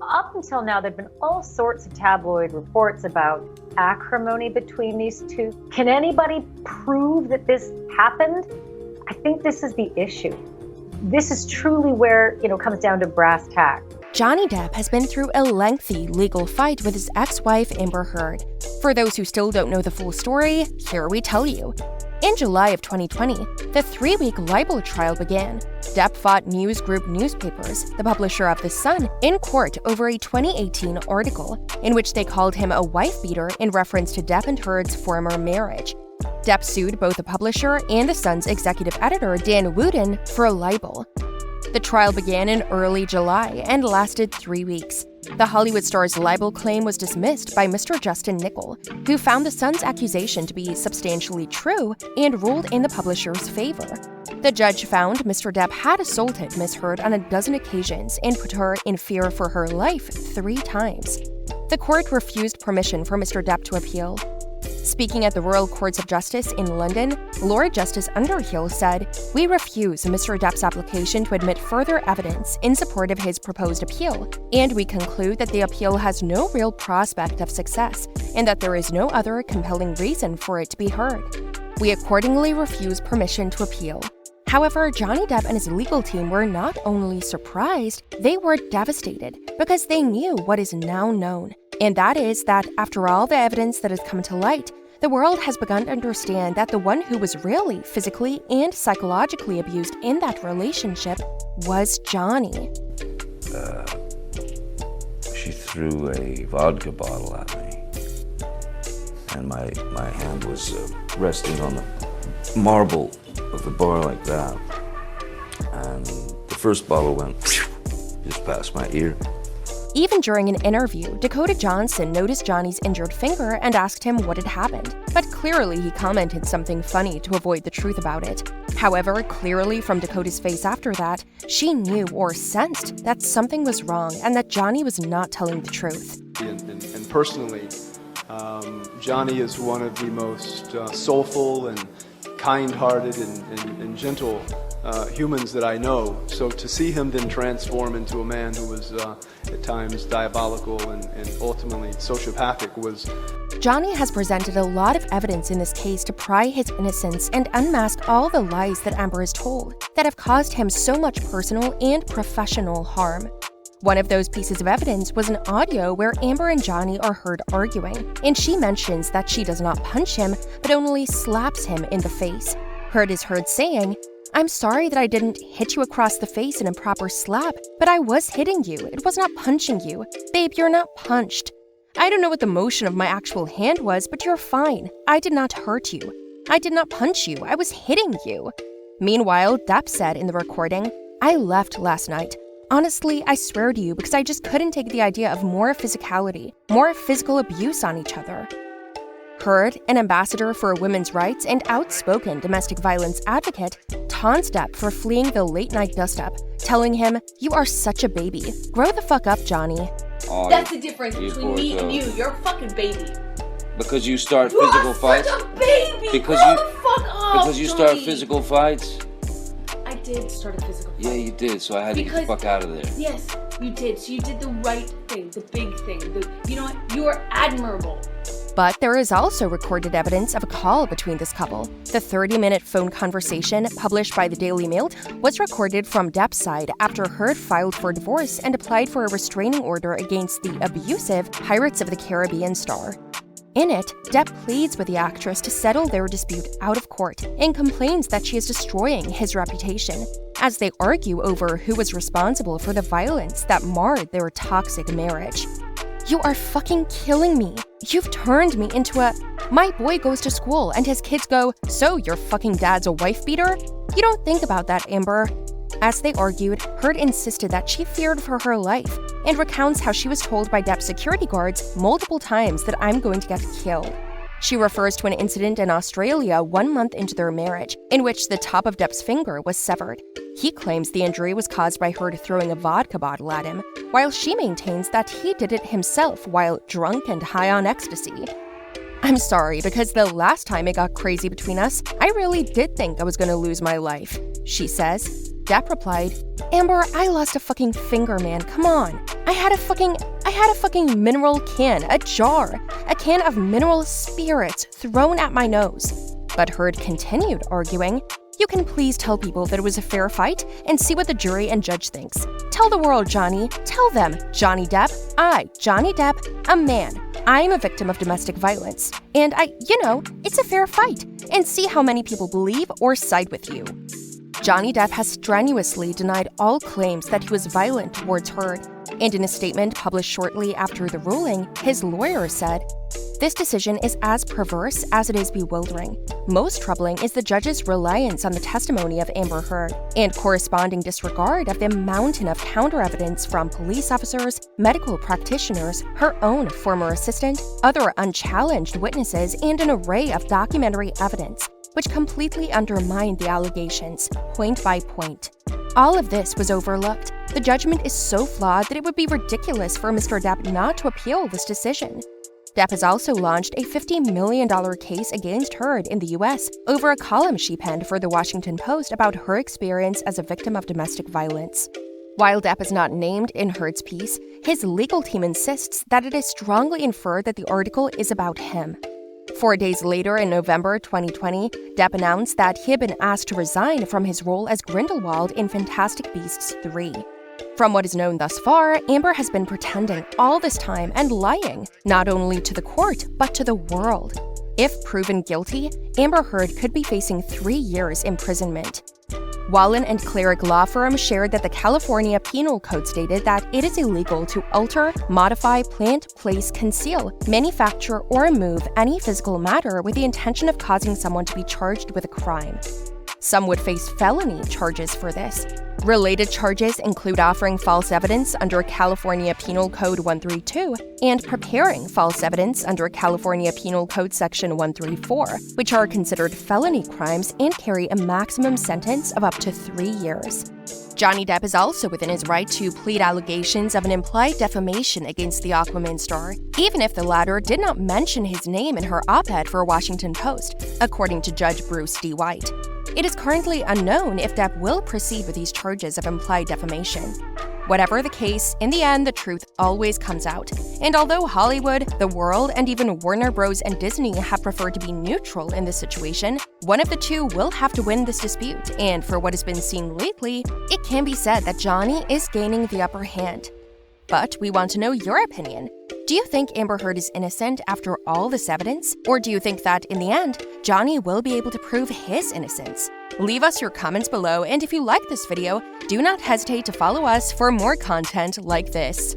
Up until now, there have been all sorts of tabloid reports about acrimony between these two. Can anybody prove that this happened? I think this is the issue. This is truly where, comes down to brass tacks. Johnny Depp has been through a lengthy legal fight with his ex-wife Amber Heard. For those who still don't know the full story, here we tell you. In July of 2020, the 3-week libel trial began. Depp fought News Group Newspapers, the publisher of The Sun, in court over a 2018 article in which they called him a wife-beater in reference to Depp and Heard's former marriage. Depp sued both the publisher and The Sun's executive editor, Dan Wootton, for libel. The trial began in early July and lasted 3 weeks. The Hollywood star's libel claim was dismissed by Mr. Justin Nickel, who found The Sun's accusation to be substantially true and ruled in the publisher's favor. The judge found Mr. Depp had assaulted Ms. Heard on a dozen occasions and put her in fear for her life 3 times. The court refused permission for Mr. Depp to appeal. Speaking at the Royal Courts of Justice in London, Lord Justice Underhill said, "We refuse Mr. Depp's application to admit further evidence in support of his proposed appeal, and we conclude that the appeal has no real prospect of success, and that there is no other compelling reason for it to be heard. We accordingly refuse permission to appeal." However, Johnny Depp and his legal team were not only surprised, they were devastated because they knew what is now known. And that is that after all the evidence that has come to light, the world has begun to understand that the one who was really physically and psychologically abused in that relationship was Johnny. She threw a vodka bottle at me, and my hand was resting on the marble of the bar like that, and the first bottle went just past my ear. Even during an interview, Dakota Johnson noticed Johnny's injured finger and asked him what had happened, but clearly he commented something funny to avoid the truth about it. However, clearly from Dakota's face after that, she knew or sensed that something was wrong and that Johnny was not telling the truth. And personally, Johnny is one of the most soulful and kind-hearted and gentle humans that I know. So to see him then transform into a man who was at times diabolical and ultimately sociopathic was... Johnny has presented a lot of evidence in this case to pry his innocence and unmask all the lies that Amber has told that have caused him so much personal and professional harm. One of those pieces of evidence was an audio where Amber and Johnny are heard arguing, and she mentions that she does not punch him, but only slaps him in the face. Heard is heard saying, "I'm sorry that I didn't hit you across the face in a proper slap, but I was hitting you. It was not punching you. Babe, you're not punched. I don't know what the motion of my actual hand was, but you're fine. I did not hurt you. I did not punch you. I was hitting you." Meanwhile, Depp said in the recording, "I left last night. Honestly, I swear to you because I just couldn't take the idea of more physicality, more physical abuse on each other." Heard, an ambassador for women's rights and outspoken domestic violence advocate, taunts Depp for fleeing the late-night dust-up, telling him, "You are such a baby. Grow the fuck up, Johnny." That's the difference between me and you. You're a fucking baby. Because you start physical fights? You're such a baby! Because Grow you, the fuck up, because you Johnny. start physical fights? I did start a physical fight. Yeah, you did, so I had to get the fuck out of there. Yes, you did. So you did the right thing, the big thing. You know what? You are admirable. But there is also recorded evidence of a call between this couple. The 30-minute phone conversation, published by the Daily Mail, was recorded from Depp's side after Heard filed for divorce and applied for a restraining order against the abusive Pirates of the Caribbean star. In it, Depp pleads with the actress to settle their dispute out of court and complains that she is destroying his reputation, as they argue over who was responsible for the violence that marred their toxic marriage. "You are fucking killing me. You've turned me into a... My boy goes to school and his kids go, 'So your fucking dad's a wife beater?' You don't think about that, Amber." As they argued, Heard insisted that she feared for her life and recounts how she was told by Depp's security guards multiple times that "I'm going to get killed." She refers to an incident in Australia 1 month into their marriage, in which the top of Depp's finger was severed. He claims the injury was caused by Heard throwing a vodka bottle at him, while she maintains that he did it himself while drunk and high on ecstasy. "I'm sorry, because the last time it got crazy between us, I really did think I was going to lose my life," she says. Depp replied, "Amber, I lost a fucking finger, man, come on. I had a fucking mineral can, a can of mineral spirits thrown at my nose." But Heard continued arguing, "You can please tell people that it was a fair fight and see what the jury and judge thinks. Tell the world, Johnny. Tell them, Johnny Depp, Johnny Depp, a man. I'm a victim of domestic violence. And it's a fair fight. And see how many people believe or side with you." Johnny Depp has strenuously denied all claims that he was violent towards Heard. And in a statement published shortly after the ruling, his lawyer said, "This decision is as perverse as it is bewildering. Most troubling is the judge's reliance on the testimony of Amber Heard and corresponding disregard of the mountain of counter-evidence from police officers, medical practitioners, her own former assistant, other unchallenged witnesses, and an array of documentary evidence, which completely undermined the allegations, point by point. All of this was overlooked. The judgment is so flawed that it would be ridiculous for Mr. Depp not to appeal this decision." Depp has also launched a $50 million case against Heard in the US over a column she penned for The Washington Post about her experience as a victim of domestic violence. While Depp is not named in Heard's piece, his legal team insists that it is strongly inferred that the article is about him. 4 days later, in November 2020, Depp announced that he had been asked to resign from his role as Grindelwald in Fantastic Beasts 3. From what is known thus far, Amber has been pretending all this time and lying, not only to the court, but to the world. If proven guilty, Amber Heard could be facing 3 years imprisonment. Wallen and Cleric law firm shared that the California Penal Code stated that it is illegal to alter, modify, plant, place, conceal, manufacture, or move any physical matter with the intention of causing someone to be charged with a crime. Some would face felony charges for this. Related charges include offering false evidence under California Penal Code 132 and preparing false evidence under California Penal Code Section 134, which are considered felony crimes and carry a maximum sentence of up to 3 years. Johnny Depp is also within his right to plead allegations of an implied defamation against the Aquaman star, even if the latter did not mention his name in her op-ed for Washington Post, according to Judge Bruce D. White. It is currently unknown if Depp will proceed with these charges of implied defamation. Whatever the case, in the end, the truth always comes out. And although Hollywood, the world, and even Warner Bros. And Disney have preferred to be neutral in this situation, one of the two will have to win this dispute. And for what has been seen lately, it can be said that Johnny is gaining the upper hand. But we want to know your opinion. Do you think Amber Heard is innocent after all this evidence? Or do you think that, in the end, Johnny will be able to prove his innocence? Leave us your comments below, and if you like this video, do not hesitate to follow us for more content like this.